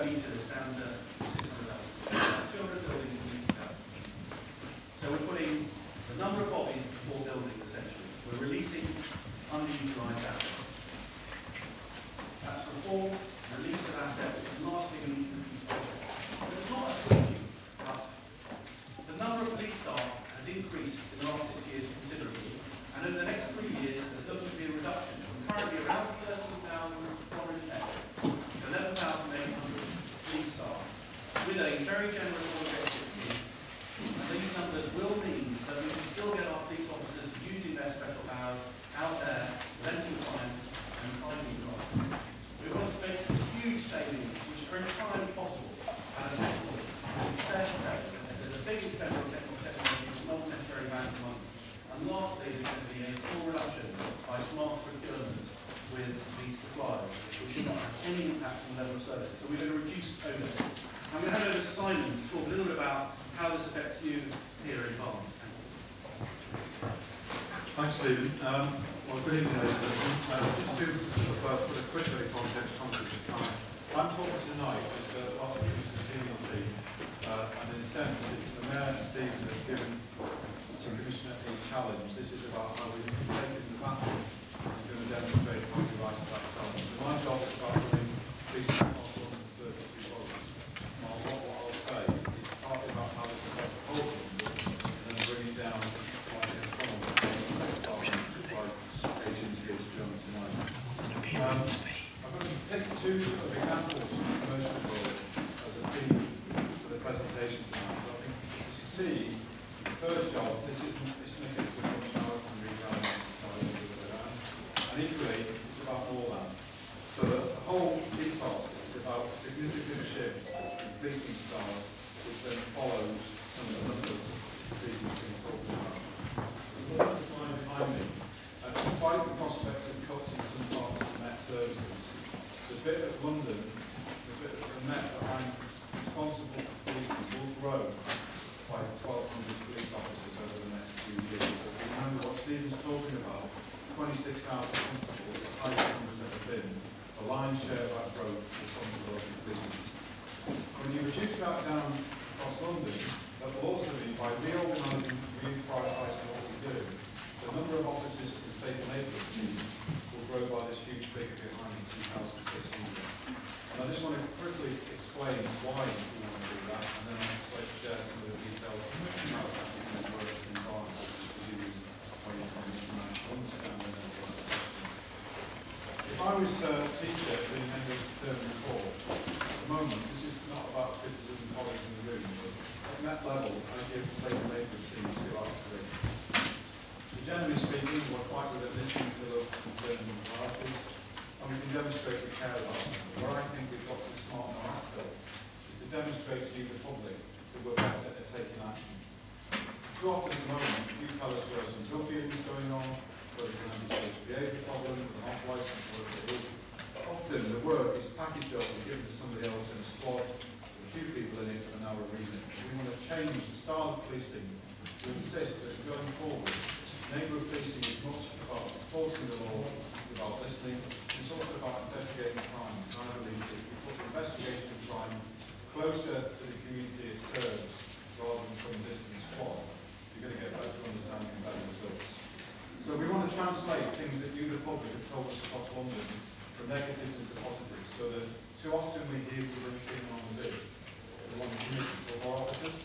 meters down to 600,000. 200 buildings we need to go. So we're putting the number of bodies before buildings, essentially. We're releasing underutilised assets. That's reform, release of assets, and last thing we need to reduce budget. But it's not a squeegee, but the number of police staff has increased in the last 6 years considerably, and over the next 3 years there's looking to be a reduction from currently around 13,410 to 11,800 police staff, with a very generous objective scheme. And these numbers will mean that we can still get our police officers using their special powers out there, preventing crime and fighting crime. We want to make some huge savings, which are entirely possible out of technology. It's fair to say that there's a big expenditure on technology which is not necessarily bad for money. And lastly, there's going to be a small reduction by smart procurement with these suppliers, which should not have any impact on the level of services. So we're going to reduce overhead. I'm going to hand over to Simon to talk a little bit about how this affects you here in Barnet. Thanks, Stephen. Well, good evening, ladies and gentlemen. Just to sort of put a quick bit of context conscious of time, I'm talking tonight as part of the senior team, and in a sense, if the Mayor and Stephen have given the Commissioner a challenge, this is about how we've taken the battle and going to demonstrate how we rise to that challenge. So my job is about running police across London's 32 boroughs. What I'll say is partly about how this affects the whole London, and then bring it down like in front of the agents here to join tonight. I'm going to pick two sort of examples from the commercial world as a theme for the presentation tonight. So I think, as you see, the first job, this isn't a snippet with much hours and reguiding society, and equally, it's about more than. So the whole ethos is about a significant shift in policing style, which then follows some of the numbers that Stephen's been talking about. Look at the slide behind me. Despite the prospect of cuts in some parts of the Met services, the bit of London, the bit of the Met that I'm responsible for policing will grow by 1,200 police officers over the next few years. So if you remember what Stephen's talking about, 26,000 constables, the highest numbers ever been, the lion's share of that growth will come to local policing. When you reduce that down across London, that will also mean by reorganising, reprioritising what we do, the number of officers in state and neighbourhood teams will grow by this huge figure behind 2,600. And I just want to quickly explain why we want to do that, and then I'll just like to share some of the details of how it's actually going to work in Barnet, because you where you're coming from to understand and then ask questions. If I was a teacher doing any determined report, at the moment, this is not about criticism of colleagues in the room, but at that level, I give state and neighbourhood teams 2 out of 3. Generally speaking, we're quite good at listening to local concerns and priorities, and we can demonstrate we care about them. Where I think we've got to smarten our act up is to demonstrate to you, the public, that we're better at taking action. Too often at the moment, you tell us where some drug dealing is going on, whether it's an antisocial behaviour problem, with an off-licence, whatever it is. But often the work is packaged up and given to somebody else in a squad, with a few people in it for an hour remit. We want to change the style of policing to insist that going forward, neighbourhood policing is much about enforcing the law, it's about listening, it's also about investigating crimes. And I believe that if we put the investigation of crime closer to the community it serves, rather than some distant squad, you're going to get better understanding and better results. So we want to translate things that you, the public, have told us across London from negatives into positives, so that too often we hear people sitting on the do. We want to commit to more officers,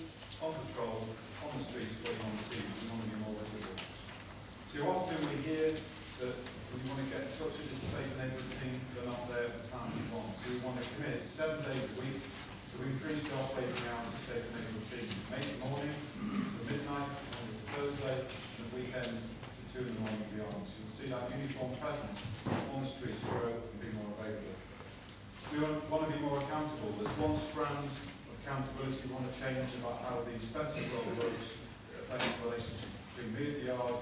on patrol, on the streets, going on the seas, we want to be more visible. Too often we hear that when you want to get in touch with this safe neighbourhood team, they're not there at the times you want. So we want to commit 7 days a week to increase the operating hours of safe neighbourhood teams. Make the morning to midnight, Monday to Thursday, and the weekends to 2 in the morning and beyond. So you'll see that uniform presence on the streets grow and be more available. We want to be more accountable. There's one strand of accountability we want to change about how the inspector role works, affecting the relationship between me at the yard,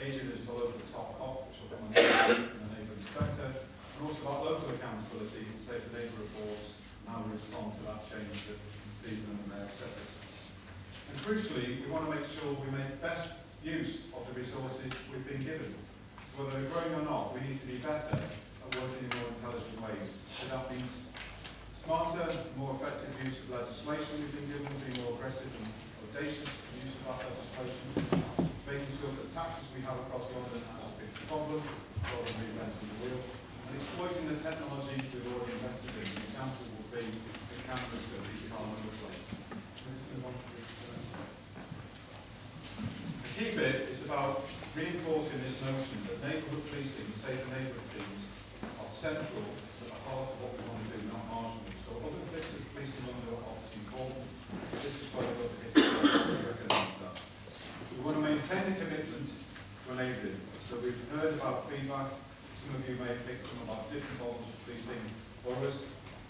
Adrian is the local top cop, which will come on and the neighbour inspector, and also about local accountability and safe neighbour reports, and how we respond to that change that Stephen and the Mayor set us. And crucially, we want to make sure we make best use of the resources we've been given. So whether they're growing or not, we need to be better at working in more intelligent ways. So that means smarter, more use of legislation we've been given, being more aggressive and audacious in the use of that legislation, making sure that taxes we have across London are a big problem, rather than reinventing the wheel, and exploiting the technology we've already invested in. An example would be the cameras that lead car number plates. The key bit is about reinforcing this notion that neighbourhood policing, safer neighbourhood teams, are central to the heart of what we want to do, not marginal. So other bits of policing under are obviously important, but this is where the other bits we recognise that. We want to maintain a commitment to enabling. So we've heard about feedback. Some of you may have picked some about different models of policing boroughs,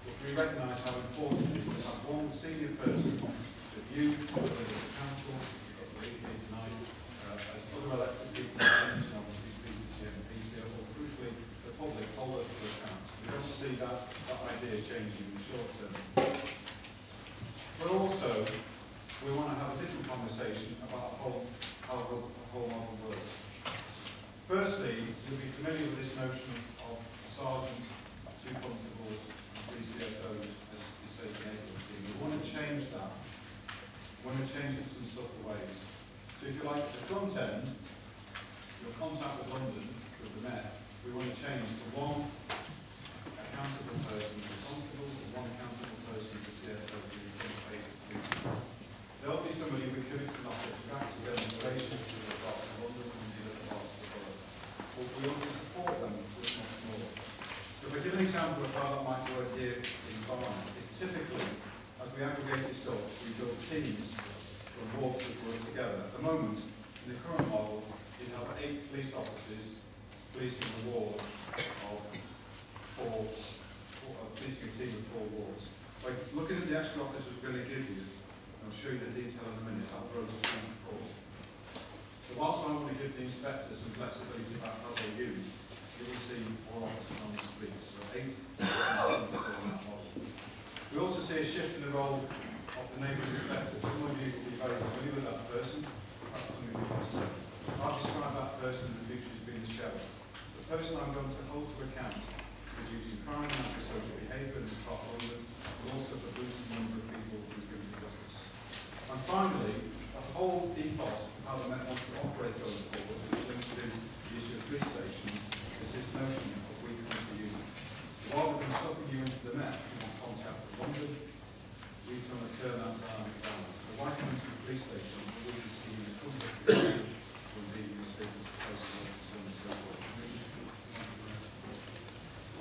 but we recognise how important it is to have one senior person that you, whether it's the council, you've got the lady here tonight, as other elected people, and obviously PCC and PCO, or crucially the public, hold us to account. We don't see that idea changing in the short term. But also, we want to have a different conversation about how the whole model works. Firstly, you'll be familiar with this notion of a sergeant, 2 constables, and 3 CSOs as you say the neighbourhood team. We want to change that. We want to change it in some subtle ways. So if you like, at the front end, your contact with London, with the Met, we want to change to 1 accountable person for constables and 1 accountable person for CSO for the basic policing. There'll be somebody we commit to not extract to demonstrations to the parts of London and the other parts of the borough. But we want to support them with much more. So if I give an example of how that might work here in Barnet, it's typically, as we aggregate this up, we build teams from wards that work together. At the moment, in the current model, you have 8 police officers policing a ward of 4, policing a team of 4 wards. By looking at the extra officers we're going to give you, I'll show you the detail in a minute, that'll grow to 24. So whilst I want to give the inspectors some flexibility about how they use, you will see more officers on the streets. So 8 in that model. We also see a shift in the role of the neighbourhood inspector. Some of you will be very familiar with that person, perhaps some of you just said. I'll describe that person in the future as being the sheriff. The person I'm going to hold to account for reducing crime and antisocial behaviour in this part of London, but also for boosting the number of people who bring to justice. And finally, the whole ethos of how the Met wants to operate going forward, which links to the issue of police stations, is this notion of we come to you. So rather than sucking you into the Met, you want contact with London, we try to turn that round. So why come into the police station, we can see the public approach when dealing with business, personal concern and so forth.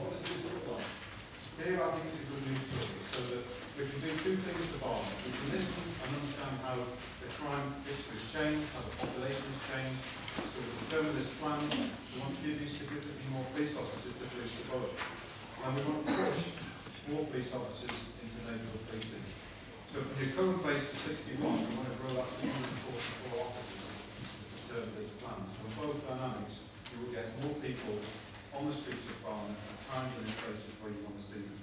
What does this look like? Here I think it's a good news story, so that we can do 2 things for Barnet. We can listen and understand how the crime picture has changed, how the population has changed. So we determine this plan, we want to give you significantly more police officers to police the borough. And we want to push more police officers into neighbourhood policing. So from your current base of 61, we want to grow that to 144 officers to serve this plan. So in both dynamics, you will get more people on the streets of Barnet at times and in places where you want to see them.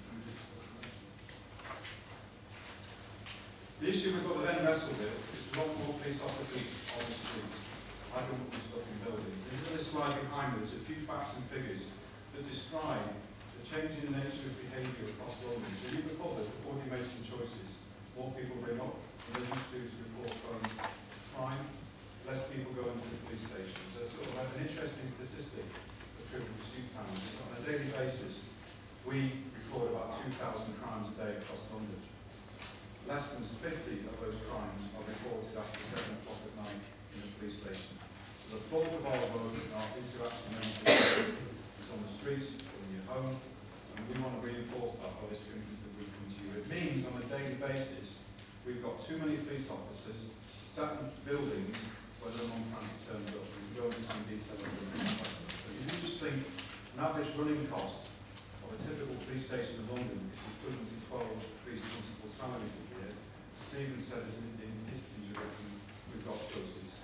The issue we've got to then wrestle with is a lot more police officers on the streets. I don't want to stuff in buildings. And in this slide behind me, there's a few facts and figures that describe the changing nature of behaviour across London. So you, the public, have already made some choices. More people ring up than they used to report crime. Less people go into the police stations. So sort of like an interesting statistic for trivial pursuit panels is on a daily basis, we record about 2,000 crimes a day across London. Less than 50 of those crimes are reported after 7 o'clock at night in the police station. So the bulk of our work and our interaction is on the streets or in your home, and we want to reinforce that by this commitment that we come to you. It means on a daily basis we've got too many police officers sat in buildings where no non-frantic turns up. We can go into some detail of the questions. But if you just think an average running cost of a typical police station in London is equivalent to 12 police constable salaries a year. Stephen said in his introduction, we've got choices.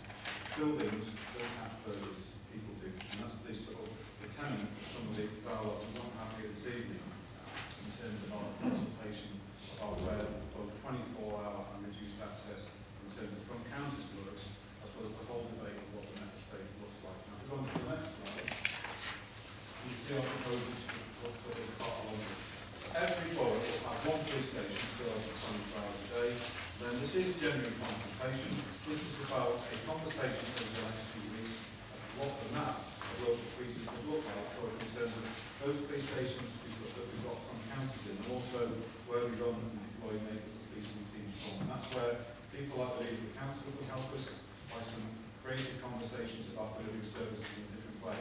Buildings don't catch burglars, people do. And that's the sort of the tenet of some of the dialogue we don't have here this evening in terms of our consultation about where both 24-hour and reduced access in terms of front counters works, as well as the whole debate of what the net estate looks like. Now, if we go on to the next slide, you can see our proposals for this part of London. So every borough will have 1 police station still over 24 then this is genuine consultation. This is about a conversation over the next few weeks as to what the map of local policing would look like, or in terms of those police stations that we've got from counties in, and also where we run and deploy naval policing teams from. And that's where people like the Legal Council will help us by some creative conversations about delivering services in a different way,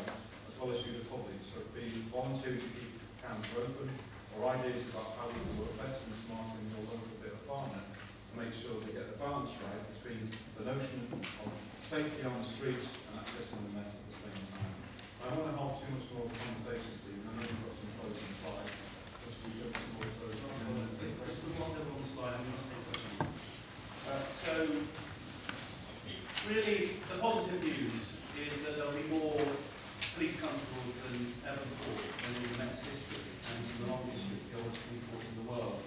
as well as you, the public. So it'd be 1, 2 to keep council open, or ideas about how we can work better and smarter in your local bit of Barnet to make sure we get the balance right between the notion of safety on the streets and accessing the net at the same time. I don't want to hold too much more of the conversation, Stephen. I know you've got some closing slides. Just we jump towards those. It's the one that on the slide, and we must take questions. So, really, the positive news is that there'll be more police constables than ever before in the Met's history and in the long history of the oldest police force in the world.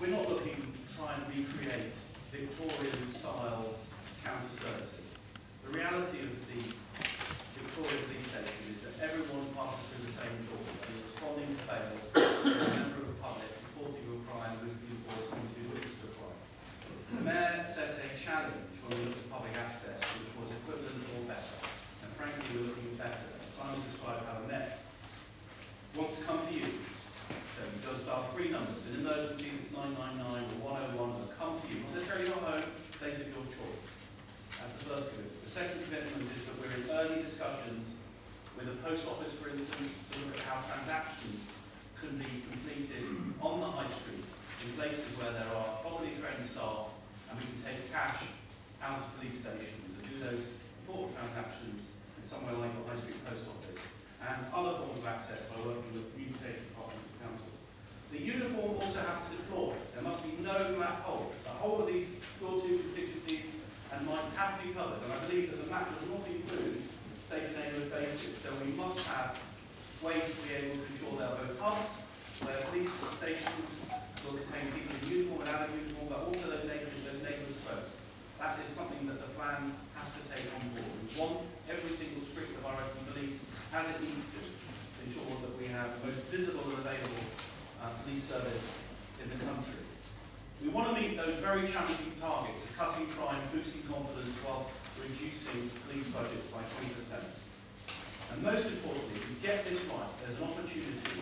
We're not looking to try and recreate Victorian-style counter-services. The reality of the Victorian police station is that everyone passes through the same door. They're responding to bail, they're a member of the public, reporting a crime, who's been forced to be witness to a crime. The Mayor set a challenge when we looked at public access, which was equivalent or better. And frankly, we're looking better. Simon's described how the Met wants to come to you. So he does dial 3 numbers. In emergencies, it's 999 or 101. They'll come to you. Not necessarily your home, place of your choice. That's the first commitment. The second commitment is that we're in early discussions with the post office, for instance, to look at how transactions can be completed on the high street in places where there are properly trained staff, and we can take cash out of police stations and do those important transactions in somewhere like the high street post office, and other forms of access by working with community departments and councils. The uniform also has to deploy. There must be no map holes. The whole of these your 2 constituencies and mine have to be covered, and I believe that the map does not include safe neighbourhood bases, so we must have ways to be able to ensure there are both hubs, where police stations will contain people in uniform and out of uniform, but also those neighbourhood spokes. That is something that the plan has to take on board. We want every single street of the borough to be policed as it needs to ensure that we have the most visible and available police service in the country. We want to meet those very challenging targets of cutting crime, boosting confidence, whilst reducing police budgets by 20%. And most importantly, if we get this right, there's an opportunity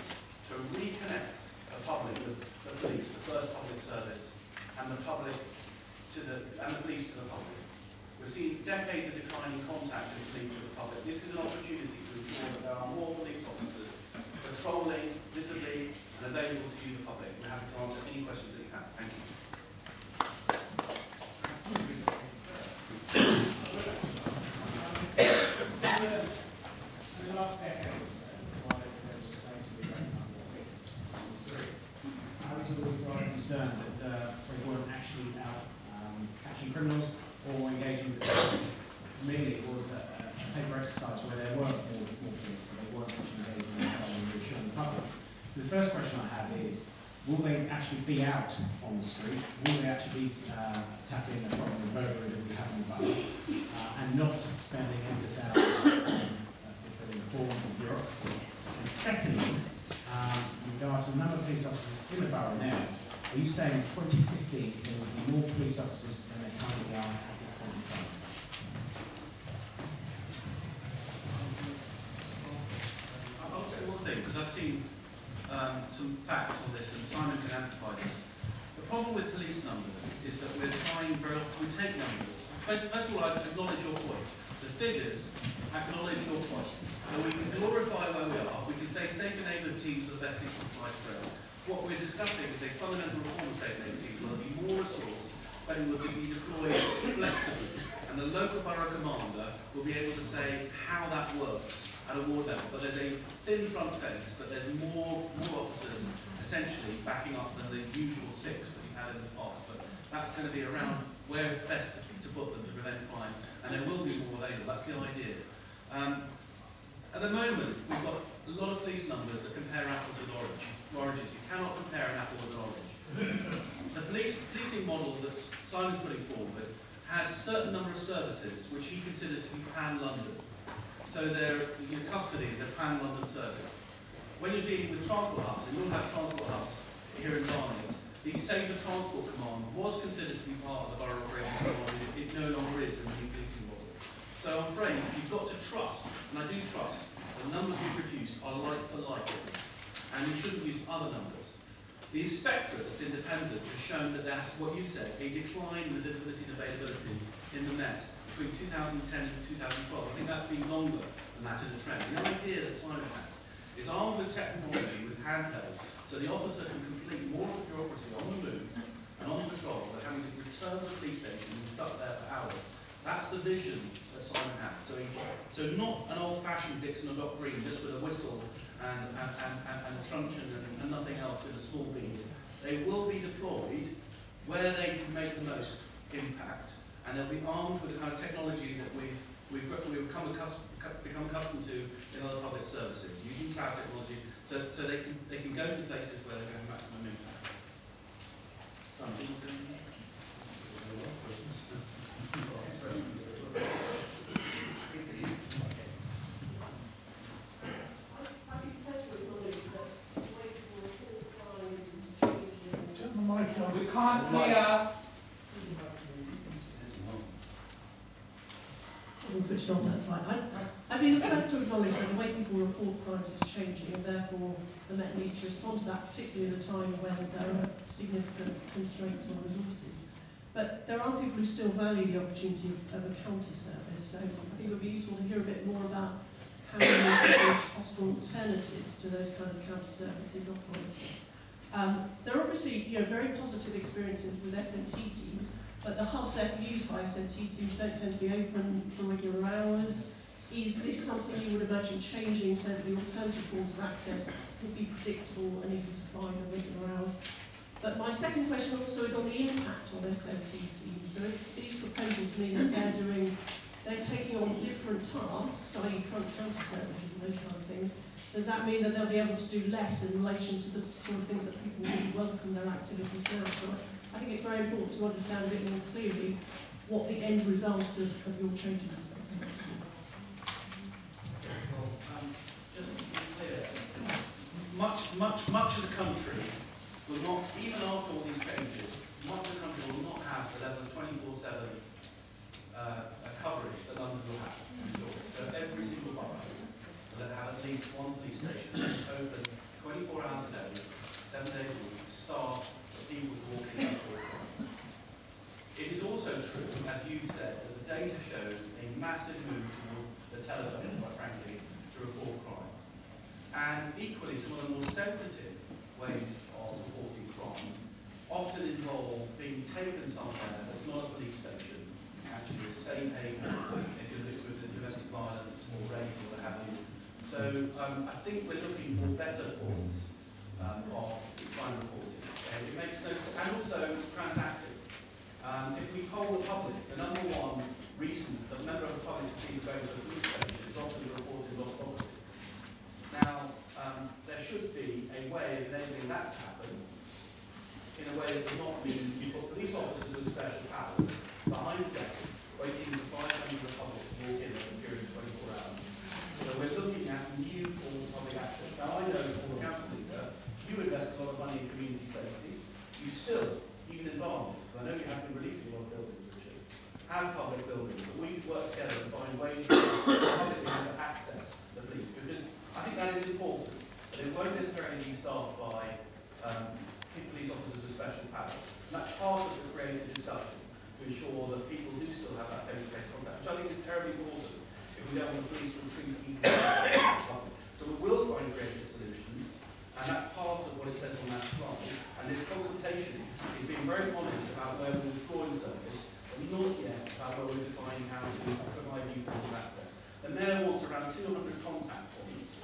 to reconnect the public with the police, the first public service, and the public to the police to the public. We've seen decades of declining contact of police with the public. This is an opportunity to ensure that there are more police officers patrolling visibly and available to you, the public. We're happy to answer any questions that you have. Thank you. In the last decade or so, while there was going to be a great number of police on the streets, I was always quite concerned that they weren't actually out catching criminals or engaging with them. Really, it was a paper exercise where there were more police, but they weren't actually engaging with them and reassuring the public. So the first question I have is, will they actually be out on the street? Will they actually be tackling the problem of burglary that we have in the borough and not spending endless hours fulfilling forms and bureaucracy? And secondly, in regard to the number of police officers in the borough now, are you saying in 2015 there will be more police officers than there currently are at this point in time? I'll say one thing, because I've seen some facts on this, and Simon can amplify this. The problem with police numbers is that we're trying very often, we take numbers. First of all, I acknowledge your point. The figures acknowledge your point. And we can glorify where we are. We can say safer neighbourhood teams are the best thing since sliced bread. What we're discussing is a fundamental reform of safer neighbourhood teams. There will be more resource, but it will be deployed flexibly. And the local borough commander will be able to say how that works at a ward level. But there's a thin front fence, but there's more officers essentially backing up than the usual 6 that we've had in the past. But that's going to be around where it's best to put them to prevent crime, and there will be more available. That's the idea. At the moment, we've got a lot of police numbers that compare apples with oranges. You cannot compare an apple with an orange. The policing model that Simon's putting forward has a certain number of services which he considers to be pan-London. So your custody is a pan-London service. When you're dealing with transport hubs, and you'll have transport hubs here in Barnet, the Safer Transport Command was considered to be part of the Borough Operations Command. It no longer is in the new policing model. So I'm afraid you've got to trust, and I do trust, the numbers we produce are like for like at least, and we shouldn't use other numbers. The inspectorate that's independent has shown that what you said, a decline in the visibility and availability in the Met between 2010 and 2012. I think that's been longer than that in the trend. The idea that Simon has is armed with technology, with handhelds, so the officer can complete more of the bureaucracy on the move and on patrol than having to return to the police station and be stuck there for hours. That's the vision that Simon has. So not an old-fashioned Dixon or Doc Green just with a whistle and a truncheon and nothing else in a small beat. They will be deployed where they can make the most impact, and they'll be armed with the kind of technology that we've become accustomed to in other public services, using cloud technology, so they can go to places where they're going to have maximum impact. Something to We can't hear. Wasn't switched on, that's fine. I'd be the first to acknowledge that the way people report crimes is changing, and therefore the Met needs to respond to that, particularly at a time when there are significant constraints on resources. But there are people who still value the opportunity of a counter service, so I think it would be useful to hear a bit more about how you encourage possible alternatives to those kind of counter services operating. There are obviously very positive experiences with SMT teams, but the hubs used by SMT teams don't tend to be open for regular hours. Is this something you would imagine changing so that the alternative forms of access would be predictable and easy to find on regular hours? But my second question also is on the impact on SMT teams. So if these proposals mean that they're taking on different tasks, i.e. front counter services and those kind of things, does that mean that they'll be able to do less in relation to the sort of things that people really welcome their activities now? So I think it's very important to understand a bit more clearly what the end result of your changes is. Just to be clear, much of the country will not, even after all these changes, much of the country will not have the level of 24/7 coverage that London will have. So every single borough will have at least one police station that's open 24 hours a day, 7 days a week, staffed for people to walk in and out. It is also true, as you've said, that the data shows a massive move towards the telephone, quite frankly, to report crime. And equally, some of the more sensitive ways of reporting crime often involve being taken somewhere that's not a police station, actually a safe haven if you're looking at domestic violence or rape or what have you. So I think we're looking for better forms of crime reporting. It makes no sense, and also transactive. If we poll the public, the number one reason that a member of the public sees going to the police station is often to report lost property. Now, there should be a way of enabling that to happen in a way that does not mean you put police officers with special powers behind a desk waiting for 5 members of the public to walk in over a period of 24 hours. So we're looking at new forms of public access. Now, I know, as a council leader, you invest a lot of money in community safety. You still, even in Barnet, because I know you have been releasing a lot of buildings, Richard, have public buildings, and we could work together and find ways to publicly have access to the police, because I think that is important. But it won't necessarily be staffed by police officers with special powers. And that's part of the creative discussion to ensure that people do still have that face-to-face contact, which I think is terribly important if we don't want the police to retreat even from the public. So we will find creative solutions, and that's part of what it says on that slide. And this consultation is being very honest about where we're withdrawing service, but not yet about where we're defining how to provide new forms of access. The Mayor wants around 200 contact points.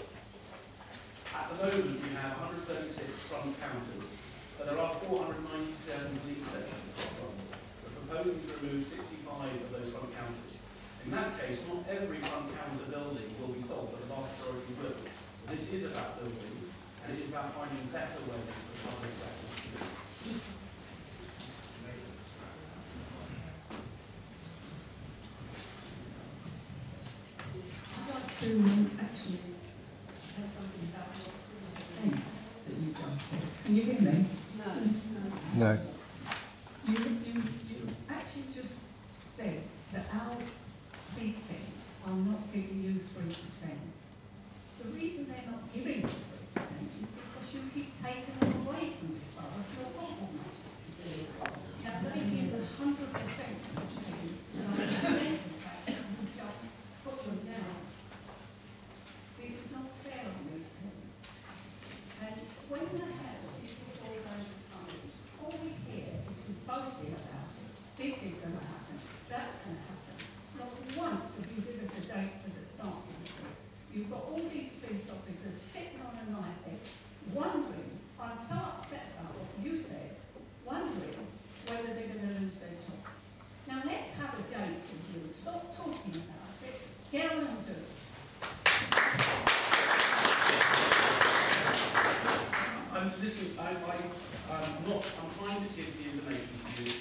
At the moment, we have 136 front counters, but there are 497 police stations across London. We're proposing to remove 65 of those front counters. In that case, not every front counter building will be sold, but the vast majority will. But this is about buildings, and it is about finding better ways for the public to access the police. I'd like to actually say something about what percent that you just said. Can you hear me? No. No. You actually just said that our police teams are not giving you 3%. The reason they're not giving you 3% is because you keep taking them away from this borough for your football matches. Now they give 100% of these teams, and I resent the fact that you just put them down. This is not fair on these teams. And when the hell is this all going to come in? All we hear is you boasting about it. This is going to happen. That's going to happen. Not once have you given us a date for the starting of this. You've got all these police officers sitting on a knife edge, wondering, I'm so upset about what you said, wondering whether they're going to lose their jobs. Now let's have a date for you and stop talking about it. Get on and do it. Listen, I'm trying to give the information to you,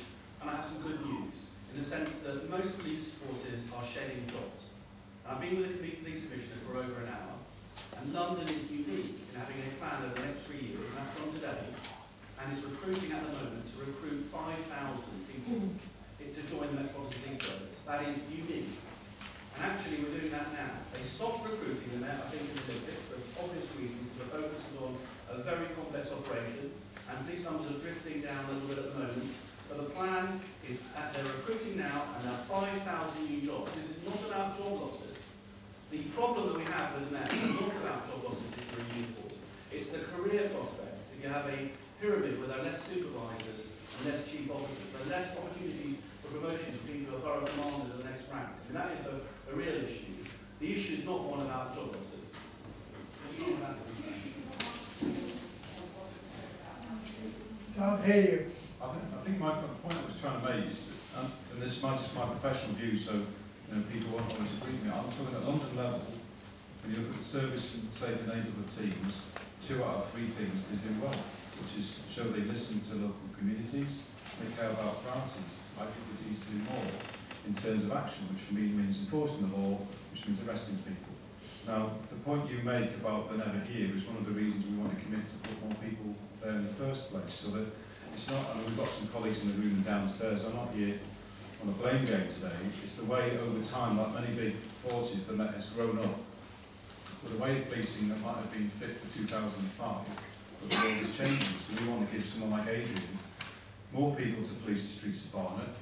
and I have some good news, in the sense that most police forces are shedding jobs. And I've been with the police commissioner for over an hour, and London is unique in having a plan over the next 3 years, and that's from today, and it's recruiting at the moment to recruit 5,000 people to join the Metropolitan Police Service. That is unique. And actually, we're doing that now. They stopped recruiting them there, I think, in the Olympics, for obvious reasons, because the focus is on a very complex operation, and police numbers are drifting down a little bit at the moment. But the plan is that they're recruiting now, and there are 5,000 new jobs. This is not about job losses. The problem that we have with them is not about job losses if you're a uniform. It's the career prospects. If you have a pyramid where there are less supervisors and less chief officers, there are less opportunities for promotion for people who are borough commanders at the next rank. I mean, that is a real issue. The issue is not one about job losses. Can't hear you. I think my point I was trying to make is that, and this is just my professional view, so people won't always agree with me. I'm talking at London level. When you look at the service and safe and neighbourhood teams, 2 out of 3 things they do well, which is show they listen to local communities, they care about priorities. I think we need to do more in terms of action, which for me means enforcing the law, which means arresting people. Now, the point you make about the never here is one of the reasons we want to commit to put more people there in the first place, so that it's not, and we've got some colleagues in the room downstairs, I'm not here on a blame game today, it's the way over time, like many big forces, the Met has grown up with a way of policing that might have been fit for 2005, but the world is changing, so we want to give someone like Adrian more people to police the streets of Barnet,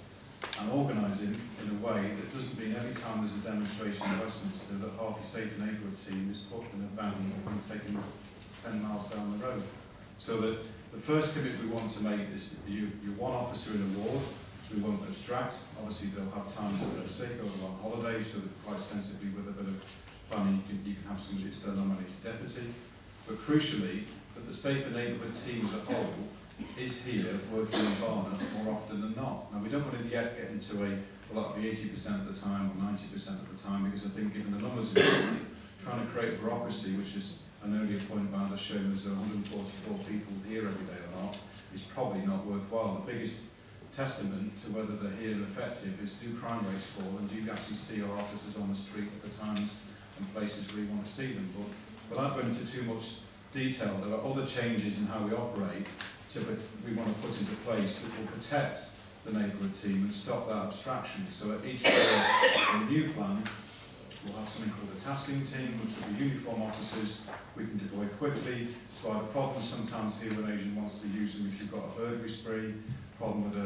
and organise him in a way that doesn't mean every time there's a demonstration in Westminster that half your safe neighbourhood team is put in a van and taken 10 miles down the road. So that the first commitment we want to make is that you're one officer in a ward. We won't abstract. Obviously they'll have times that they're sick or they're on holiday, so that quite sensibly with a bit of planning you can have somebody that's their nominated deputy. But crucially, that the safer neighbourhood team as a whole is here working in Barnet more often than not. Now we don't want to yet get into well that'll be 80% of the time or 90% of the time, because I think given the numbers involved, trying to create bureaucracy, which is an earlier point about us showing there's 144 people here every day or not, is probably not worthwhile. The biggest testament to whether they're here and effective is, do crime rates fall, and do you actually see our officers on the street at the times and places where you want to see them? But without going into too much detail, there are other changes in how we operate we want to put into place that will protect the neighbourhood team and stop that abstraction. So at each year in the new plan, we'll have something called a tasking team, which will be uniform officers. We can deploy quickly to either problems sometimes here when Asian wants to use them if you've got a burglary spree, problem with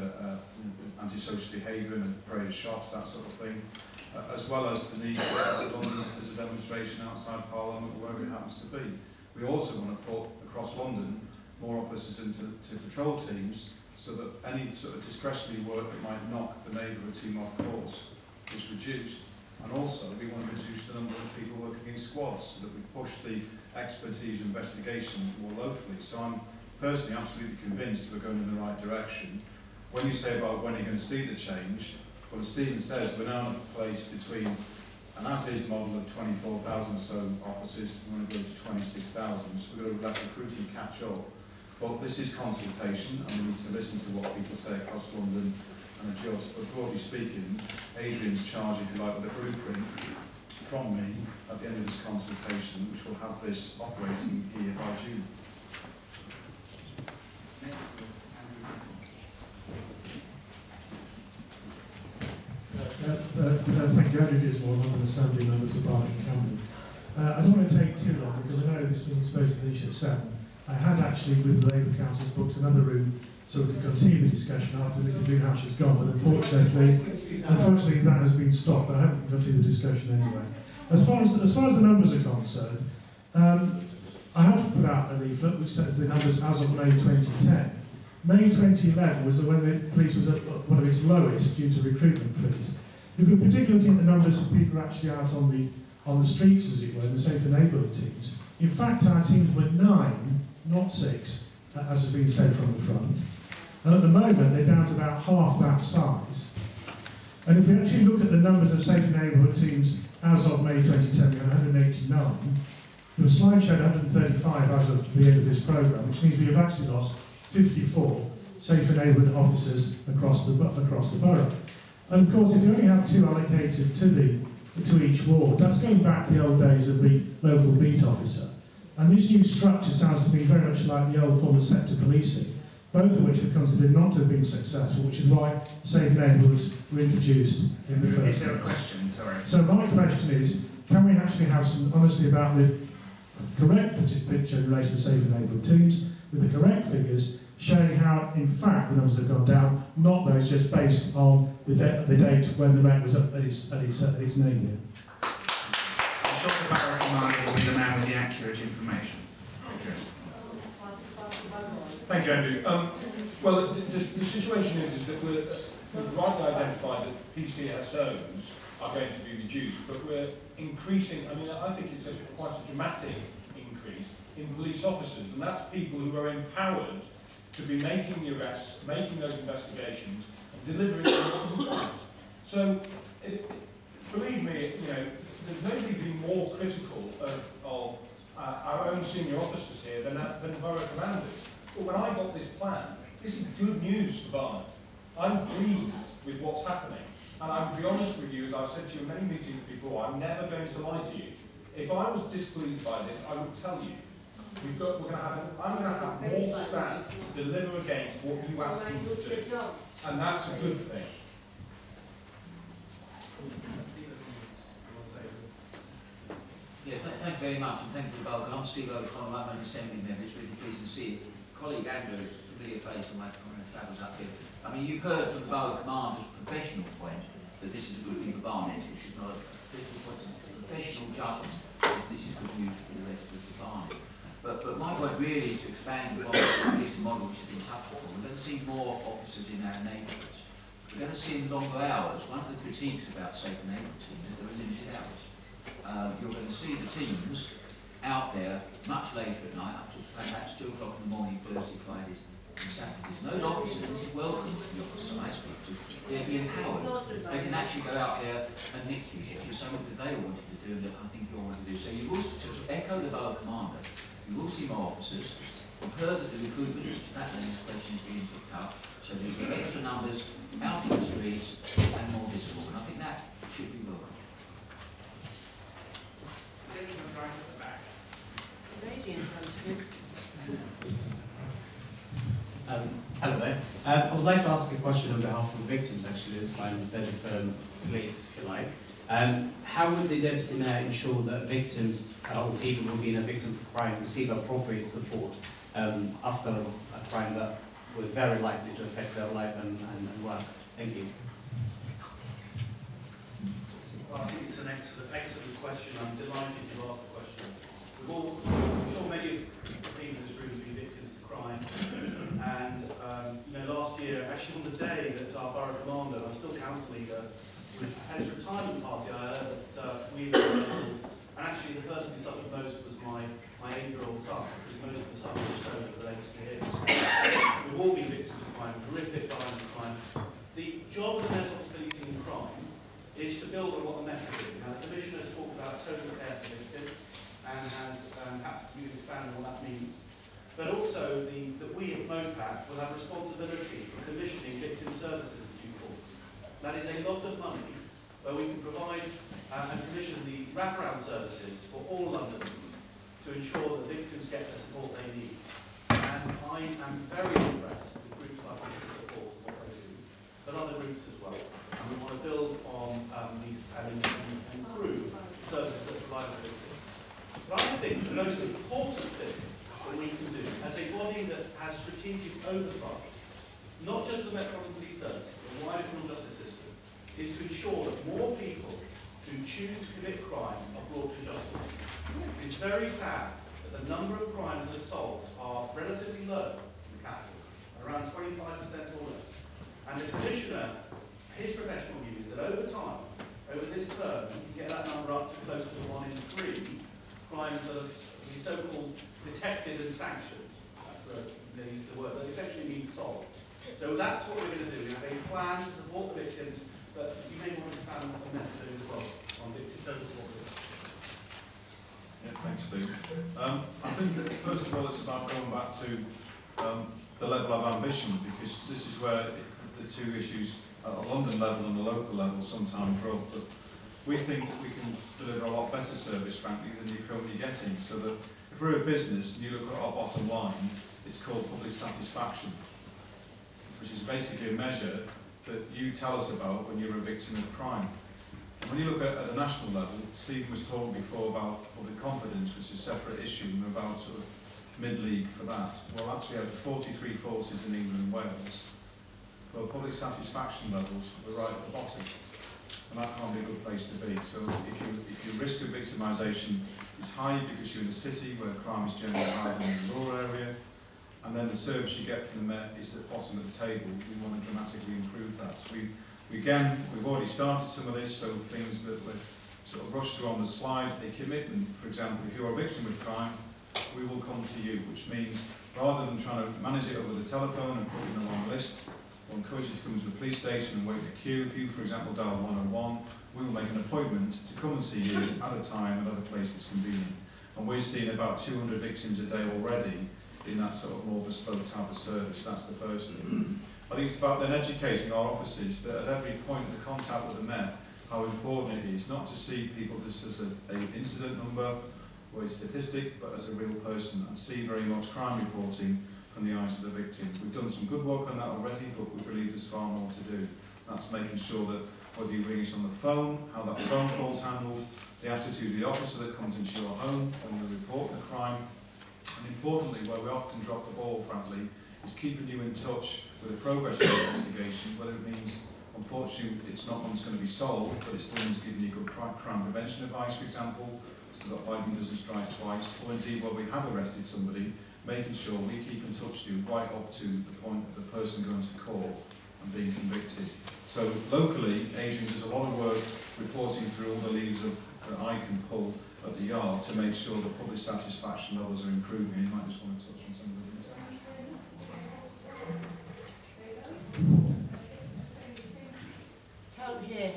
antisocial behaviour in a parade of shops, that sort of thing, as well as the need to get to London if there's a demonstration outside Parliament or wherever it happens to be. We also want to put across London more officers into patrol teams, so that any sort of discretionary work that might knock the neighbourhood team off course is reduced. And also we want to reduce the number of people working in squads, so that we push the expertise investigation more locally. So I'm personally absolutely convinced we're going in the right direction. When you say about when you're going to see the change, well, as Stephen says, we're now in a place between an as-is model of 24,000 or so officers, we're going to go to 26,000, so we're going to let recruiting catch up. But this is consultation, and we need to listen to what people say across London and adjust. But broadly speaking, Adrian's charge, if you like, with a blueprint from me at the end of this consultation, which will have this operating here by June. Next. you, Andrew Dismore, I'm an assembly member for Barnet and Camden. I don't want to take too long because I know this meeting is supposed to finish at 7. I had actually, with the Labour Councillors, booked another room so we could continue the discussion after Mr Greenhalgh has gone, but unfortunately that has been stopped, but I hope we can continue the discussion anyway. As far as the numbers are concerned, I have put out a leaflet which says the numbers as of May 2010. May 2011 was when the police was at one of its lowest due to recruitment freeze. If we're particularly looking at the numbers of people actually out on the streets, as it were, the safer neighbourhood teams, in fact our teams were 9, not 6, as has been said from the front. And at the moment they're down to about half that size. And if we actually look at the numbers of safer neighbourhood teams as of May 2010, we had 189. The slide showed 135 as of the end of this programme, which means we have actually lost 54 safer neighbourhood officers across the borough. And of course, if you only have 2 allocated to each ward, that's going back to the old days of the local beat officer. And this new structure sounds to me very much like the old form of sector policing, both of which were considered not to have been successful, which is why safe neighbourhoods were introduced in the first place. Is there a question? Sorry. So my question is, can we actually have some honesty about the correct picture in relation to safer neighbourhood teams, with the correct figures, showing how, in fact, the numbers have gone down, not those just based on the date when the Met was at its nadir. I'm sure the Borough Commander will be the man with the accurate information. Thank you, Andrew. Well, the situation is that we've rightly identified that PCSOs are going to be reduced, but we're increasing. I mean, I think it's quite a dramatic increase in police officers, and that's people who are empowered to be making the arrests, making those investigations, and delivering what you want. So, believe me, there's nobody been more critical of our own senior officers here than borough commanders. But when I got this plan, this is good news for Barnet. I'm pleased with what's happening. And I'll be honest with you, as I've said to you in many meetings before, I'm never going to lie to you. If I was displeased by this, I would tell you. I'm going to have more staff to deliver against what you ask me to do. And that's a good thing. Yes, thank you very much, and thank you for the welcome. I'm Steve O'Connell, I'm an Assembly member. It's really pleasing to see you. Colleague Andrew, familiar face from my travels up here. I mean, you've heard from the Borough Commander's professional point that this is a good thing for Barnet, which is not a political point, it's a professional judgment that this is good news for the rest of the Barnet. But my point really is to expand the policing model which has been touched upon. We're going to see more officers in our neighbourhoods. We're going to see in longer hours. One of the critiques about safer neighbourhood teams is there are limited hours. You're going to see the teams out there much later at night, up to perhaps 2 o'clock in the morning, Thursday, Fridays and Saturdays. And those officers, and this is welcome to the officers I speak to, they'll be empowered. They can actually go out there and nick you if it's something that they wanted to do and that I think you all want to do. So you will, to echo the Borough Commander, you will see more officers. We've heard that the recruitment, which that lady's question is being picked up, so there'll be extra numbers out in the streets and more visible. And I think that should be welcome. Right at the back. Lady in front of you. Hello there. I would like to ask a question on behalf of victims, actually, this time, instead of police, if you like. How would the Deputy Mayor ensure that victims or people who have been a victim of crime receive appropriate support after a crime that will very likely to affect their life and work? Thank you. Well, I think it's an excellent question. I'm delighted you asked the question. I'm sure many of the people in this room have been victims of crime. And last year, actually on the day that our Borough Commander, our still council leader, was at his retirement party, I heard that we had been labelled, and actually the person who suffered most was my 8-year-old son, because most of the suffering story relates to him. We've all been victims of crime, horrific violent crime. The job of the Met Office Policing Crime is to build on what the Met are doing. Now, the Commissioner has talked about total care for victims, and has perhaps you can expand on what that means. But also that we at MOPAC will have responsibility for commissioning victim services in due course. That is a lot of money where we can provide and commission the wraparound services for all Londoners to ensure that victims get the support they need. And I am very impressed with groups like Victim Support and what they do, but other groups as well. We want to build on these and improve the services that provide the victim. But I think the most important thing that we can do as a body that has strategic oversight, not just the Metropolitan Police Service, but the wider criminal justice system, is to ensure that more people who choose to commit crime are brought to justice. It is very sad that the number of crimes that are solved are relatively low in the capital, around 25% or less. And the Commissioner, his professional view is that over time, over this term, you can get that number up to closer to 1 in 3 crimes that are the so-called detected and sanctioned. That's they use the word, that essentially means solved. So that's what we're going to do. We have a plan to support the victims, but you may want to expand on that to do as well, on victim total support. Yeah, thanks, Steve. I think that first of all it's about going back to the level of ambition, because this is where the two issues at a London level and a local level sometimes rub. But we think we can deliver a lot better service, frankly, than you're currently getting. So that if we're a business and you look at our bottom line, it's called public satisfaction, which is basically a measure that you tell us about when you're a victim of crime. And when you look at a national level, Stephen was talking before about public confidence, which is a separate issue, and about sort of mid-league for that. Well, actually, out of 43 forces in England and Wales, for public satisfaction levels, we're right at the bottom. And that can't be a good place to be. So if your risk of victimisation is high because you're in a city where crime is generally higher than in a rural area, and then the service you get from the Met is at the bottom of the table, we want to dramatically improve that. So we've already started some of this, so things that were sort of rushed through on the slide, a commitment, for example, if you're a victim of crime, we will come to you, which means rather than trying to manage it over the telephone and put it in a long list, we'll encourage you to come to the police station and wait in a queue. If you, for example, dial 101, we will make an appointment to come and see you at a time and at a place that's convenient. And we're seeing about 200 victims a day already in that sort of more bespoke type of service. That's the first thing. I think it's about then educating our officers that at every point of the contact with the Met, how important it is not to see people just as an incident number or a statistic, but as a real person, and see very much crime reporting from the eyes of the victim. We've done some good work on that already, but we believe there's far more to do. That's making sure that whether you ring us on the phone, how that phone call's handled, the attitude of the officer that comes into your home when you're reporting a crime, and importantly, where we often drop the ball, frankly, is keeping you in touch with the progress of the investigation, whether it means, unfortunately, it's not one that's going to be solved, but it still means giving you good crime prevention advice, for example, so that lightning doesn't strike twice, or indeed where we have arrested somebody, making sure we keep in touch with you right up to the point of the person going to court and being convicted. So locally, Adrian does a lot of work reporting through all the levers that I can pull at the yard to make sure that public satisfaction levels are improving. You might just want to touch on some of the detail. Oh, yeah.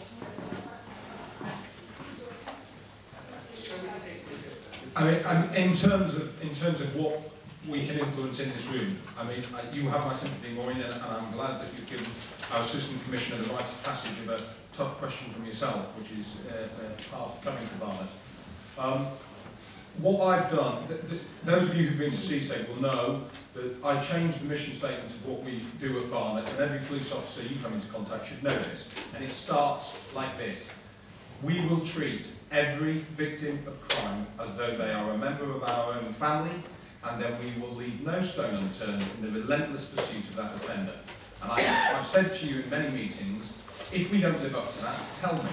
I mean, in terms of what we can influence in this room, I mean, you have my sympathy, Maureen, and I'm glad that you've given our Assistant Commissioner the rite of passage of a tough question from yourself, which is part of coming to Barnet. What I've done, those of you who've been to CSEG will know that I changed the mission statement of what we do at Barnet, and every police officer you come into contact should know this, and it starts like this. We will treat every victim of crime as though they are a member of our own family, and then we will leave no stone unturned in the relentless pursuit of that offender. And I've said to you in many meetings, if we don't live up to that, tell me.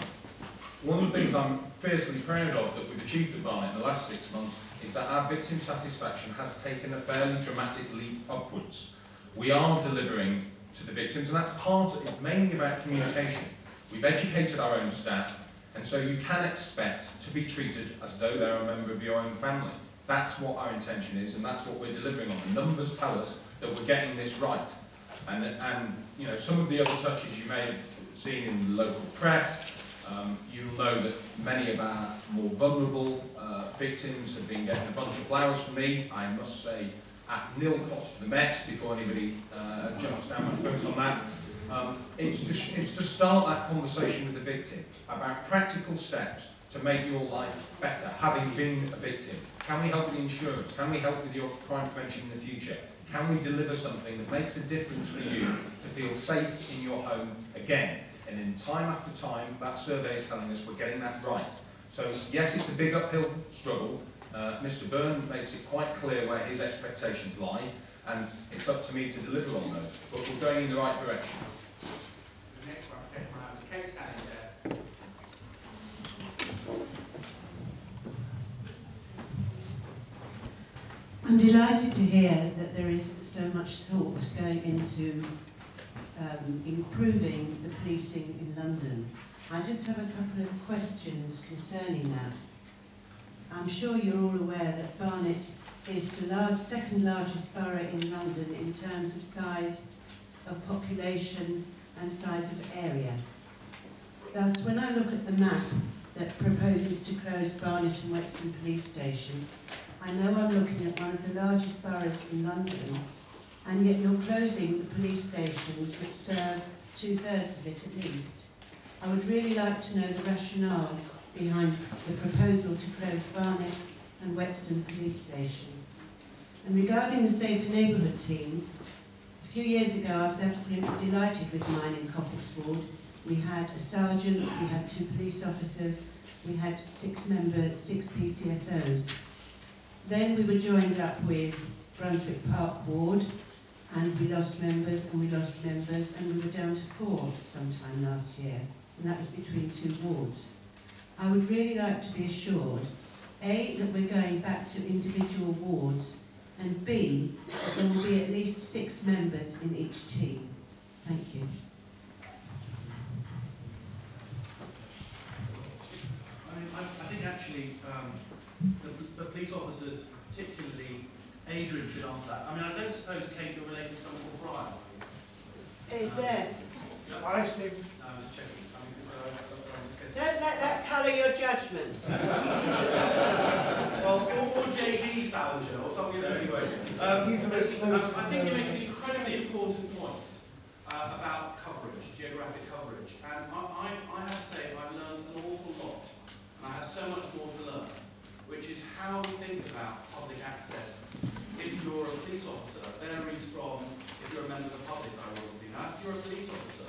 One of the things I'm fiercely proud of that we've achieved at Barnet in the last 6 months is that our victim satisfaction has taken a fairly dramatic leap upwards. We are delivering to the victims, and it's mainly about communication. We've educated our own staff, and so you can expect to be treated as though they're a member of your own family. That's what our intention is, and that's what we're delivering on. The numbers tell us that we're getting this right. And you know, some of the other touches you may have seen in the local press, you'll know that many of our more vulnerable victims have been getting a bunch of flowers from me, I must say, at nil cost to the Met, before anybody jumps down my throat on that. It's to start that conversation with the victim about practical steps to make your life better, having been a victim. Can we help with the insurance? Can we help with your crime prevention in the future? Can we deliver something that makes a difference for you to feel safe in your home again? And in time after time, that survey is telling us we're getting that right. So yes, it's a big uphill struggle. Mr. Byrne makes it quite clear where his expectations lie, and it's up to me to deliver on those. But we're going in the right direction. The next one, was Kate standing there. I'm delighted to hear that there is so much thought going into improving the policing in London. I just have a couple of questions concerning that. I'm sure you're all aware that Barnet is the second largest borough in London in terms of size of population and size of area. Thus, when I look at the map that proposes to close Barnet and Wexham Police Station, I know I'm looking at one of the largest boroughs in London, and yet you're closing the police stations that serve 2/3 of it at least. I would really like to know the rationale behind the proposal to close Barnet and Wexham Police Station. And regarding the Safer Neighbourhood teams, a few years ago I was absolutely delighted with mine in Coppice Ward. We had a sergeant, we had 2 police officers, we had 6 PCSOs. Then we were joined up with Brunswick Park Ward, and we lost members, and we lost members, and we were down to 4 sometime last year, and that was between 2 wards. I would really like to be assured, A, that we're going back to individual wards, and B, that there will be at least 6 members in each team. Thank you. I think actually the police officers, particularly Adrian, should answer that. I mean, I don't suppose, Kate, you're related to someone called Brian? Is there? I'm just checking. Don't let that colour your judgment. Well, or JD Salinger, or something, anyway. I think you make an incredibly important point about coverage, geographic coverage. And I have to say, I've learned an awful lot. And I have so much more to learn, which is how we think about public access. If you're a police officer, varies from if you're a member of the public, I will be. Now, if you're a police officer,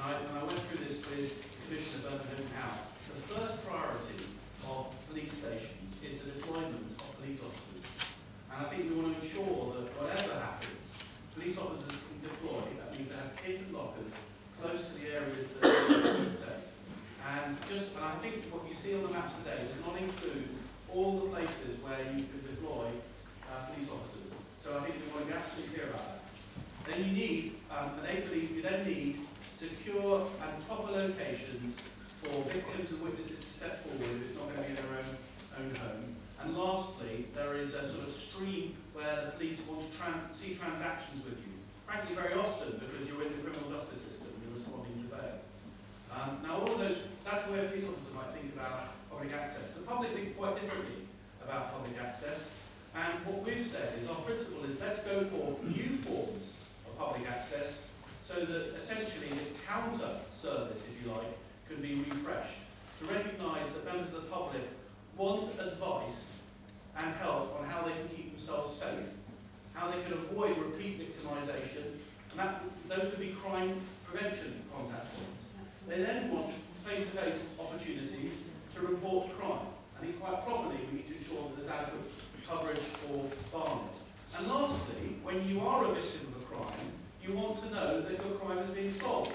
and I went through this with Commissioner Bernard Howe, the first priority of police stations is the deployment of police officers. And I think we want to ensure that whatever happens, police officers can deploy. That means they have kids and lockers close to the areas that are safe. And I think what you see on the maps today does not include all the places where you could deploy police officers. So I think we want to be absolutely clear about that. Then you need, and they believe you then need secure and proper locations for victims and witnesses to step forward if it's not going to be in their own home. And lastly, there is a sort of stream where the police want to see transactions with you. Frankly, very often because you're in the criminal justice system, you're responding to bail. Now, all of those, that's where police officers might think about public access. The public think quite differently about public access. And what we've said is our principle is let's go for new forms of public access so that essentially the counter service, if you like, can be refreshed. To recognise that members of the public want advice and help on how they can keep themselves safe, how they can avoid repeat victimisation, and those could be crime prevention contact points. They then want face-to-face opportunities to report crime. And quite properly, we need to ensure that there's adequate coverage for Barnet. And lastly, when you are a victim of a crime, you want to know that your crime is being solved.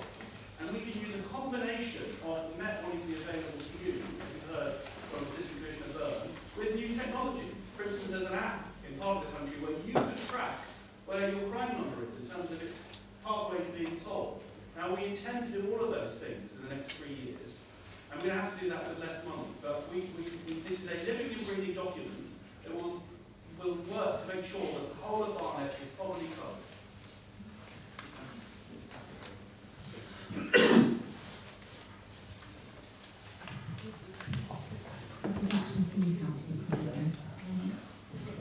And we can use a combination of the net wanting to be available to you, as we heard from Assistant Commissioner Byrne, with new technology. For instance, there's an app in part of the country where you can track where your crime number is in terms of its pathway to being solved. Now, we intend to do all of those things in the next 3 years, and we're going to have to do that with less money. But this is a living and breathing document that will work to make sure that the whole of Barnet is properly covered. This is actually for you, Councillor Cornelius.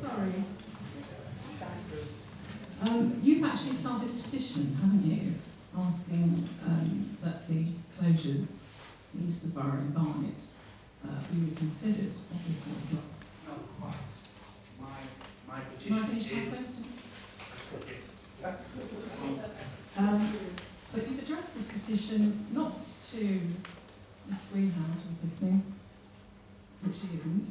Sorry. You've actually started a petition, haven't you, asking that the closures in Easter Borough and Barnet be reconsidered, obviously, because... No, quite. My petition Can I finish my is... question? Yes. But you've addressed addressed this petition not to Mr. Greenhalgh, who's listening, which he isn't.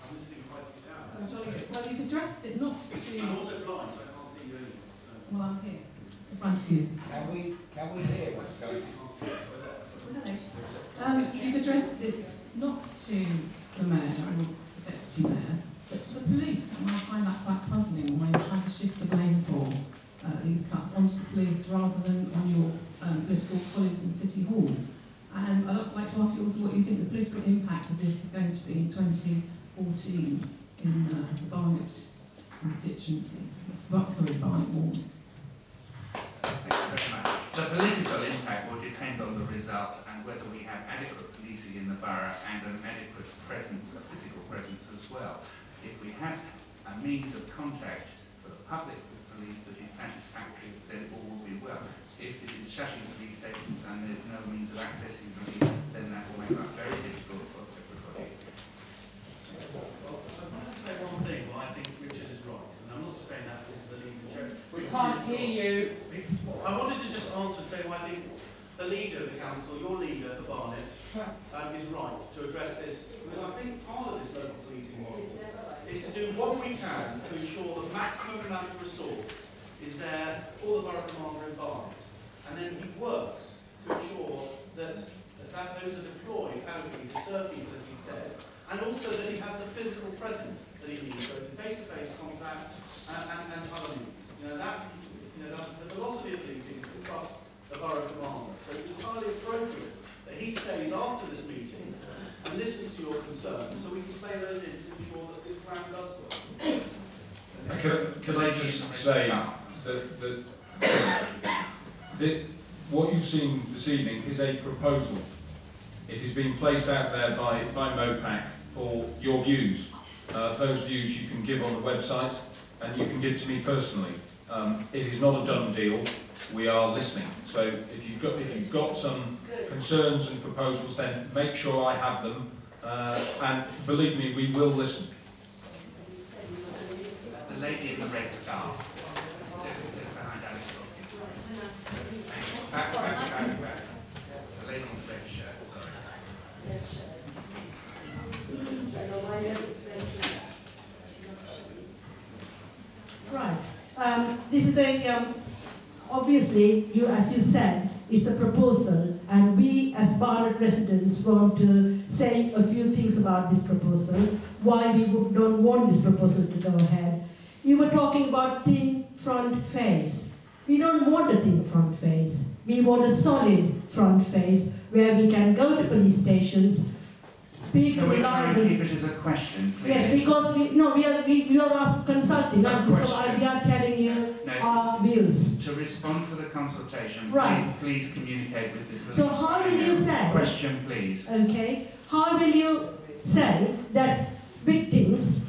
I'm listening quite a bit down. Oh, jolly good. Well, you've addressed it not to... I'm also blind, so I can't see you anymore. So. Well, I'm here, in front of you. Can we hear what's going on? You've addressed it not to the mayor or the deputy mayor, but to the police, and I find that quite puzzling when you're trying to shift the blame for these cuts onto the police rather than on your political colleagues in City Hall. And I'd like to ask you also what you think the political impact of this is going to be in 2014 in the Barnet constituencies, Barnet wards. Thank you very much. The political impact will depend on the result and whether we have adequate policing in the borough and an adequate presence, a physical presence as well. If we have a means of contact for the public with police that is satisfactory, then all will be well. If this is shutting police stations and there's no means of accessing police, then that will make that very difficult for everybody. Well, I want to say one thing. Well, I think Richard is right, and I'm not just saying that because the leader chair. We can't hear you. I wanted to just answer and say, well, I think the leader of the council, your leader for Barnet, is right to address this. Because I think part of this local policing model is to do what we can to ensure the maximum amount of resource is there for the borough commander in Barnet. And then he works to ensure that those are deployed adequately to serve people, as he said, and also that he has the physical presence that he needs, both in face-to-face contact and other means. The philosophy of policing is to trust the borough commander. So it's entirely appropriate that he stays after this meeting and listens to your concerns, so we can play those in to ensure that this plan does work. Can I just say that what you've seen this evening is a proposal. It is being placed out there by MOPAC for your views. Those views you can give on the website and you can give to me personally. It is not a done deal. We are listening. So if you've got some concerns and proposals, then make sure I have them. And believe me, we will listen. The lady in the red scarf, just behind Alex. Back. The lady in the red shirt, sorry. Right. This is obviously, as you said, it's a proposal, and we as Barnet residents want to say a few things about this proposal, why we don't want this proposal to go ahead. You were talking about thin front face. We don't want a thin front face. We want a solid front face where we can go to police stations, speak Can we try and keep reliably. it as a question, please? Yes, because we are consulting, A so question. we are telling you No, our views. To respond for the consultation, Right. please communicate with the police. So how will you say? Question, please. Okay, how will you say that victims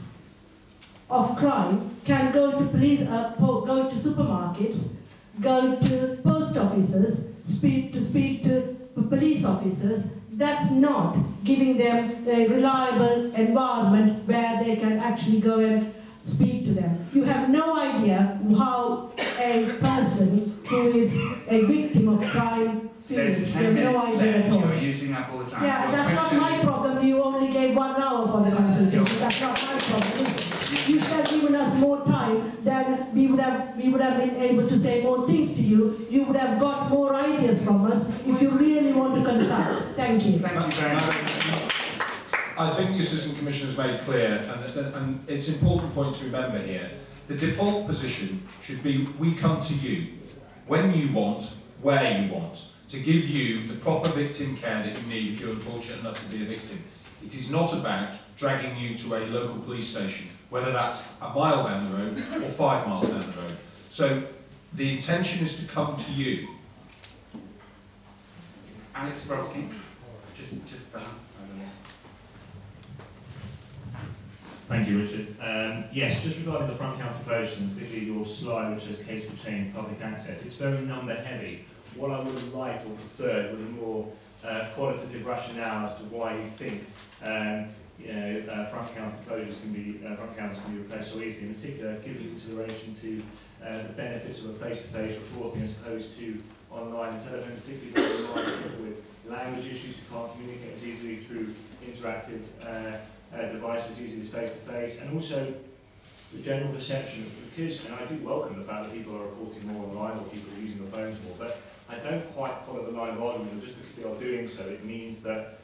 of crime can go to go to supermarkets, go to post offices, speak to police officers? That's not giving them a reliable environment where they can actually go and speak to them. You have no idea how a person who is a victim of crime feels. There's You 10 have no minutes idea left. at all. You're using up all the time. Yeah, Your that's not question my is- problem. You only gave 1 hour for the consultation. That's not my problem, is it? You should have given us more time, then we would have been able to say more things to you. You would have got more ideas from us if you really want to consult. Thank you. Thank you very much. I think the Assistant Commissioner's made clear, and it's an important point to remember here, the default position should be we come to you when you want, where you want, to give you the proper victim care that you need if you're unfortunate enough to be a victim. It is not about dragging you to a local police station, whether that's a mile down the road or 5 miles down the road. So the intention is to come to you. Alex Brodkin, just behind. Thank you, Richard. Yes, just regarding the front counter closures, and particularly your slide which says case for change public access, it's very number heavy. What I would have liked or preferred was a more qualitative rationale as to why you think front counter closures front counters can be replaced so easily, in particular giving consideration to the benefits of a face-to-face reporting as opposed to online and telephone, particularly for online people with language issues who can't communicate as easily through interactive devices easily as face-to-face, and also the general perception, because, and I do welcome the fact that people are reporting more online or people are using their phones more, but I don't quite follow the line of argument that just because they are doing so, it means that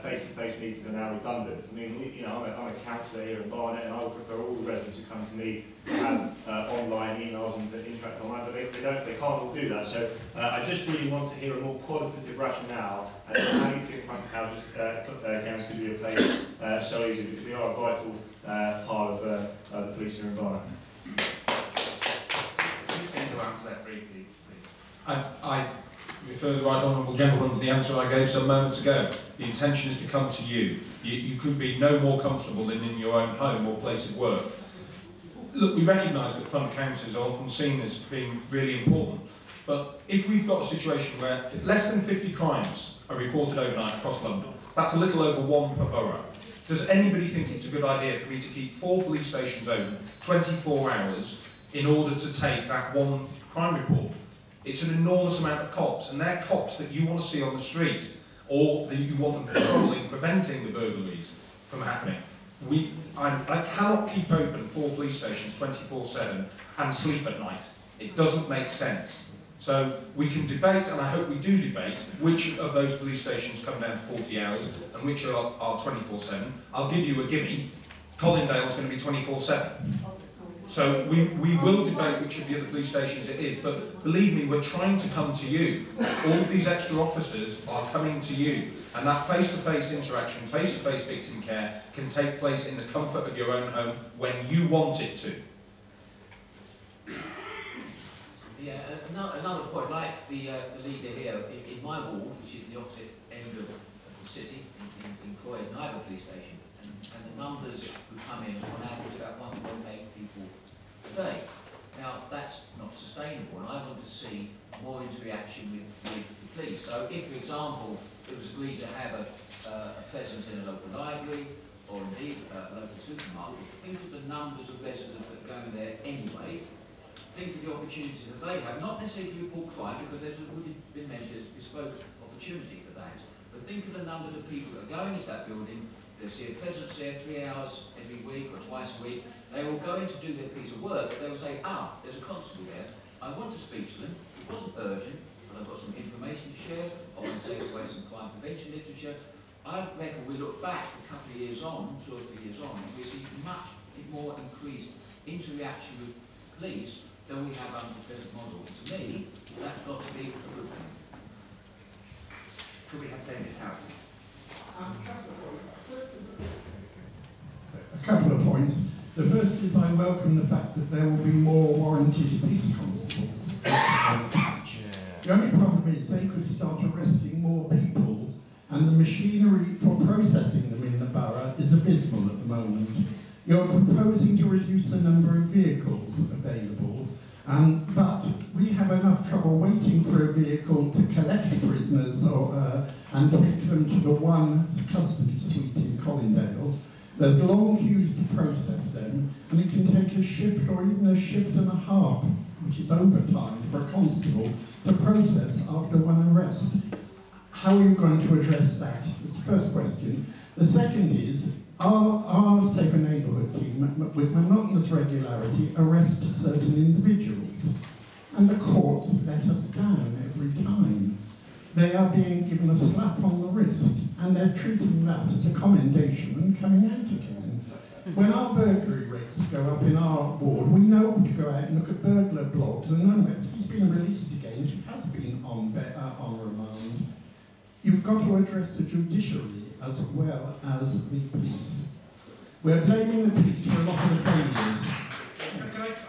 face-to-face meetings are now redundant. I mean, I'm a councillor here in Barnet, and I would prefer all the residents who come to me to have online emails and to interact online, but they can't all do that. So I just really want to hear a more qualitative rationale as to how you think front houses accounts could be replaced so easily, because they are a vital part of the police here in Barnet. Who's going to answer that briefly, please? I refer the right honourable gentleman to the answer I gave some moments ago. The intention is to come to you. You could be no more comfortable than in your own home or place of work. Look, we recognise that front counters are often seen as being really important, but if we've got a situation where less than 50 crimes are reported overnight across London, that's a little over 1 per borough. Does anybody think it's a good idea for me to keep 4 police stations open 24 hours in order to take that 1 crime report? It's an enormous amount of cops, and they're cops that you want to see on the street, or that you want them patrolling, preventing the burglaries from happening. I cannot keep open 4 police stations 24/7 and sleep at night. It doesn't make sense. So we can debate, and I hope we do debate, which of those police stations come down to 40 hours and which are 24/7. I'll give you a gimme. Colindale's going to be 24/7. So we will debate which of the other police stations it is, but believe me, we're trying to come to you. All of these extra officers are coming to you, and that face-to-face interaction, face-to-face victim care can take place in the comfort of your own home when you want it to. Yeah, another point, like the leader here, in my ward, which is the opposite end of the city, in Croydon, I have a police station, and the numbers who come in on average about 1.8 people a day. Now, that's not sustainable, and I want to see more interaction with the police. So if, for example, it was agreed to have a presence in a local library, or indeed a local supermarket, think of the numbers of residents that are going there anyway. Think of the opportunities that they have, not necessarily to report crime, because there's already been mentioned there's bespoke opportunity for that, but think of the numbers of people that are going into that building. They'll see a presence there 3 hours every week or twice a week. They will go in to do their piece of work, but they will say, there's a constable there. I want to speak to them. It wasn't urgent, but I've got some information to share. I want to take away some crime prevention literature. I reckon we look back a couple of years on, 2 or 3 years on, and we see much more increased interaction with police than we have under the present model. To me, that's got to be a good thing. Could we have David Howard, please? A couple of points. The first is I welcome the fact that there will be more warranted peace constables. The only problem is they could start arresting more people, and the machinery for processing them in the borough is abysmal at the moment. You're proposing to reduce the number of vehicles available, but we have enough trouble waiting for a vehicle to collect prisoners and take them to the one custody suite in Colindale. There's long queues to process them, and it can take a shift or even a shift and a half, which is overtime for a constable, to process after one arrest. How are you going to address that? That's the first question. The second is, our Safer Neighbourhood team, with monotonous regularity, arrest certain individuals, and the courts let us down every time. They are being given a slap on the wrist, and they're treating that as a commendation and coming out again. When our burglary rates go up in our ward, we know to go out and look at burglar blogs, and he's been released again, he has been on remand. You've got to address the judiciary as well as the police. We're blaming the police for a lot of the failures.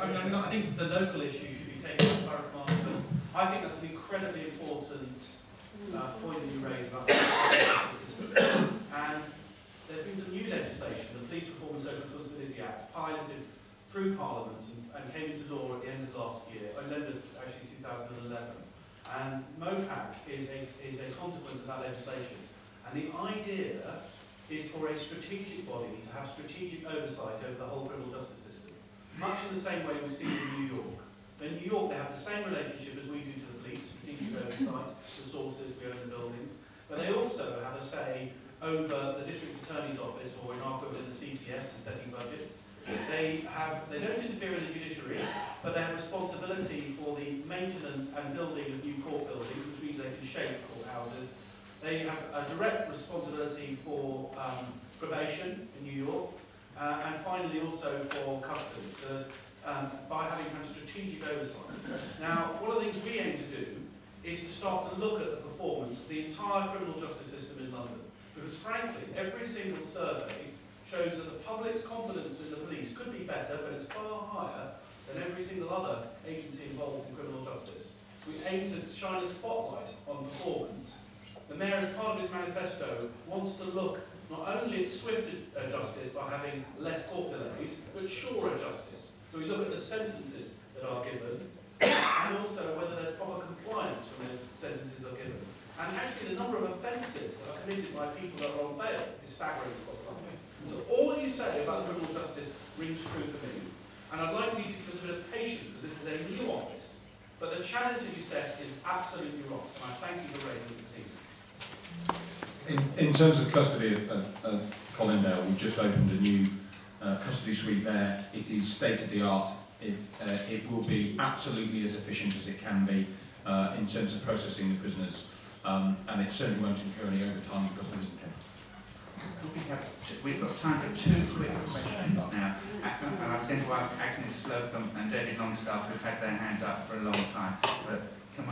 I think the local issue should be taken up by Borough Command. I think that's an incredibly important point that you raised about the justice system. And there's been some new legislation, the Police Reform and Social Responsibility Act, piloted through Parliament and came into law at the end of last year, at the end of actually 2011. And MOPAC is a consequence of that legislation. And the idea is for a strategic body to have strategic oversight over the whole criminal justice system, much in the same way we see in New York. So in New York, they have the same relationship as we do to the police, strategic oversight, resources, we own the buildings, but they also have a say over the district attorney's office, or in our equivalent, the CPS, in setting budgets. They don't interfere in the judiciary, but they have responsibility for the maintenance and building of new court buildings, which means they can shape courthouses. They have a direct responsibility for probation in New York, and finally also for custody. So there's, by having kind of strategic oversight. Now, one of the things we aim to do is to start to look at the performance of the entire criminal justice system in London. Because frankly, every single survey shows that the public's confidence in the police could be better, but it's far higher than every single other agency involved in criminal justice. So we aim to shine a spotlight on performance. The Mayor, as part of his manifesto, wants to look not only at swift justice by having less court delays, but surer justice. So we look at the sentences that are given, and also whether there's proper compliance when those sentences are given. And actually the number of offences that are committed by people that are on bail is staggering across London. So all you say about criminal justice rings true for me. And I'd like you to give us a bit of patience, because this is a new office. But the challenge that you set is absolutely wrong. And I thank you for raising it this evening. In terms of custody at Colindale, we've just opened a new custody suite there. It is state-of-the-art. It will be absolutely as efficient as it can be in terms of processing the prisoners, and it certainly won't incur any overtime because there isn't any. We've got time for 2 quick questions now. I was going to ask Agnes Slocum and David Longstaff, who've had their hands up for a long time, but the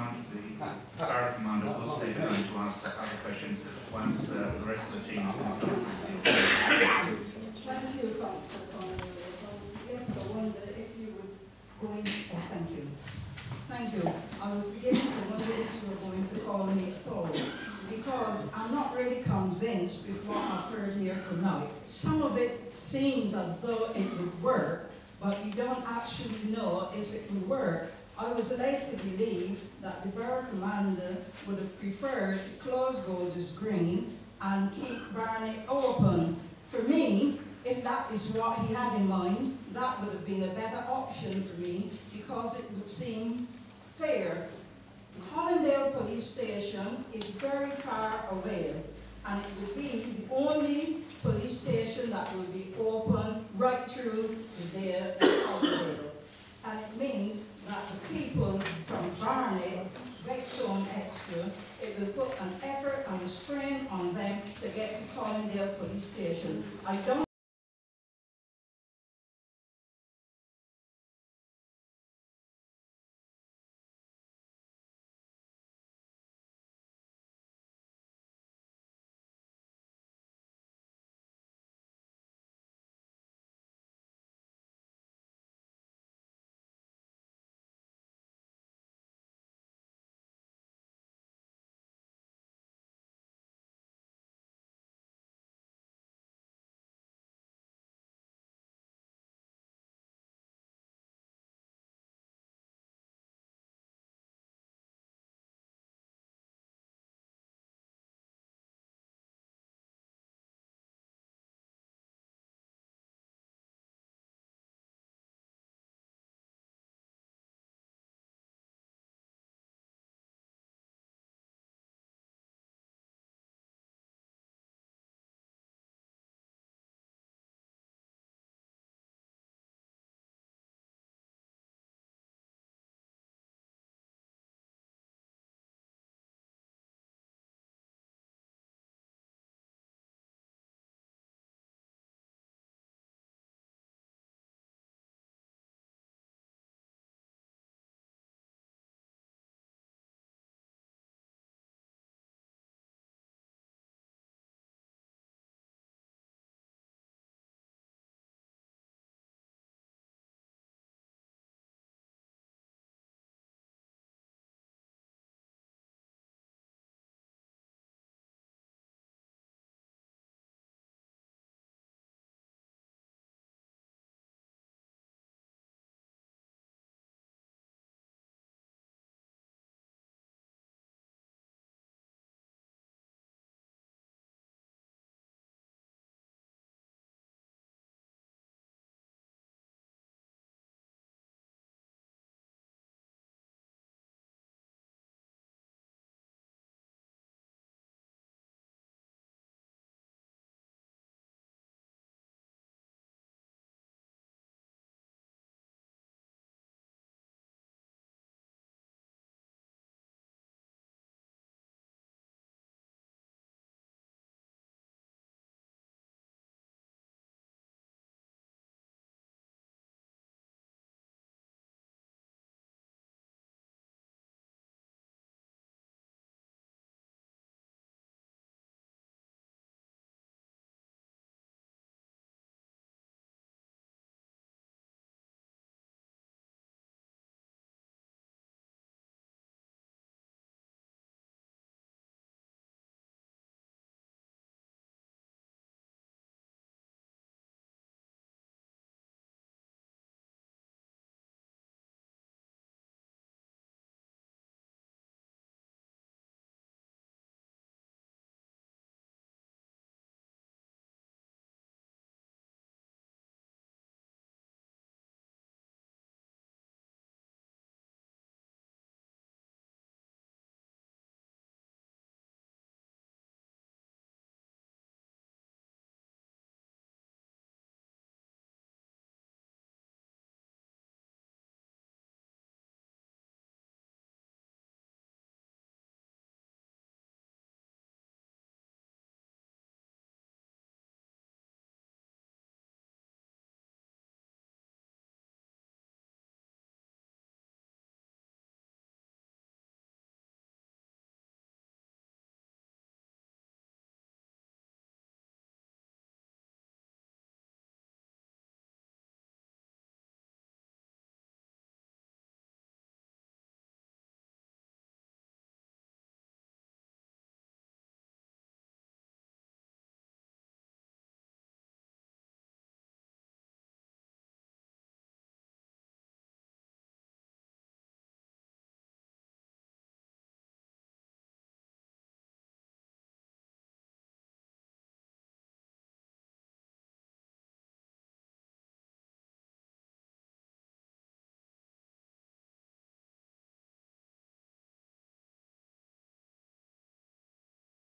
Borough Commander will stay behind to answer other questions once the rest of the team has moved on. Thank you, Councillor Cornelius. I wonder if you would go into... Oh, thank you. Thank you. I was beginning to wonder if you were going to call me at all, because I'm not really convinced with what I've heard here tonight. Some of it seems as though it would work, but we don't actually know if it will work. I was led to believe that the Borough Commander would have preferred to close Golders Green and keep Barnet open. For me, if that is what he had in mind, that would have been a better option for me, because it would seem fair. Colindale Police Station is very far away, and it would be the only police station that will be open right through the day of Colindale. And it means that the people from Barnet, Wrexham Extra, it will put an effort and a strain on them to get to Colindale Police Station. I don't